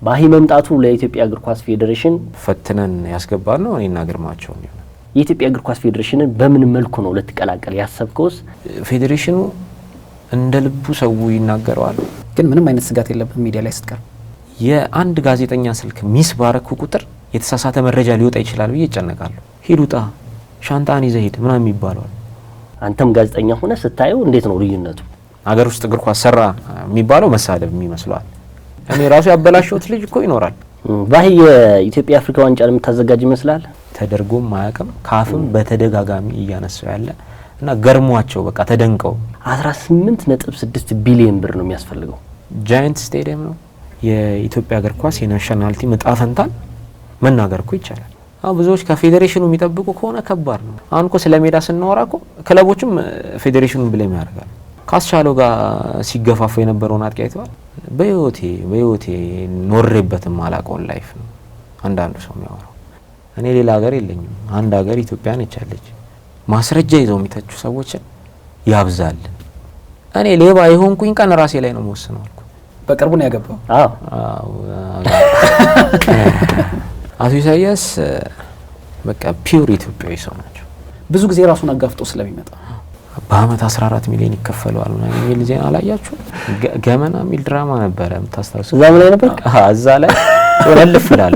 ባሂ መምጣቱ ለኢትዮጵያ እግር ኳስ ፌዴሬሽን ፈትነን ያስገባል ነው እኔና ግርማቸው ነው። የኢትዮጵያ እግር ኳስ ፌዴሬሽንን በምን መልኩ ነው ለተቀላቀል ያሰብከውስ? ፌዴሬሽኑ እንደ ልቡ ሰው ይናገራል፣ ግን ምንም አይነት ስጋት የለብም። ሚዲያ ላይ ስትቀር የአንድ ጋዜጠኛ ስልክ ሚስ ባረኩ ቁጥር የተሳሳተ መረጃ ሊወጣ ይችላል ብዬ እጨነቃለሁ። ሂዱጣ ሻንጣን ይዘህ ሂድ ምናምን ይባላል። አንተም ጋዜጠኛ ሆነ ስታየው እንዴት ነው ልዩነቱ? አገር ውስጥ እግር ኳስ ሰራ የሚባለው መሳደብ የሚመስለው እኔ ራሱ ያበላሽሁት ልጅ እኮ ይኖራል። ባሂ የኢትዮጵያ አፍሪካ ዋንጫ ለምታዘጋጅ ይመስላል ተደርጎም ማያቀም ካፍም በተደጋጋሚ እያነሳው ያለ እና ገርሟቸው በቃ ተደንቀው 18.6 ቢሊዮን ብር ነው የሚያስፈልገው። ጃይንት ስቴዲየም ነው። የኢትዮጵያ እግር ኳስ የናሽናሊቲ መጣፈንታን መናገር እኮ ይቻላል። ብዙዎች ከፌዴሬሽኑ የሚጠብቁ ከሆነ ከባድ ነው። አሁን እኮ ስለሜዳ ስናወራ እኮ ክለቦችም ፌዴሬሽኑን ብለም ያደርጋል። ካስቻለው ጋር ሲገፋፉ የነበረውን አጥቂ አይተዋል። በህይወቴ ኖሬበትም አላውቀውን ላይፍ ነው አንዳንዱ ሰው የሚያወራው። እኔ ሌላ ሀገር የለኝም፣ አንድ ሀገር ኢትዮጵያ ነች ያለች። ማስረጃ ይዘው የሚተቹ ሰዎችን ያብዛል። እኔ ሌባ የሆንኩኝ ቀን ራሴ ላይ ነው የምወስነው አልኩ። በቅርቡ ነው ያገባው። አቶ ኢሳያስ በቃ ፒውር ኢትዮጵያዊ ሰው ናቸው። ብዙ ጊዜ ራሱን አጋፍጦ ስለሚመጣ በአመት 14 ሚሊዮን ይከፈለዋል ነው የሚል ዜና አላያችሁ? ገመና የሚል ድራማ ነበረ የምታስታውሱ? እዛ ምን ላይ ነበር? እዛ ላይ ወለልፍ ይላል።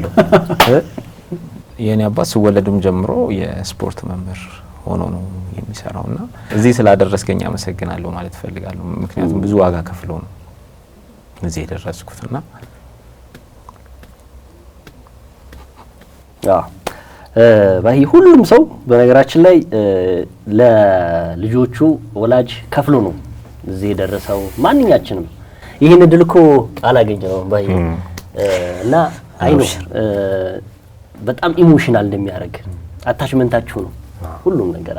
የኔ አባት ሲወለድም ጀምሮ የስፖርት መምህር ሆኖ ነው የሚሰራውና እዚህ ስላደረስከኝ አመሰግናለሁ ማለት ፈልጋለሁ። ምክንያቱም ብዙ ዋጋ ከፍሎ ነው እዚህ የደረስኩትና ባሂ ሁሉም ሰው በነገራችን ላይ ለልጆቹ ወላጅ ከፍሎ ነው እዚህ የደረሰው። ማንኛችንም ይሄን እድል እኮ አላገኘነውም ባሂ እና አይ ነው በጣም ኢሞሽናል እንደሚያደርግ አታችመንታችሁ ነው ሁሉም ነገር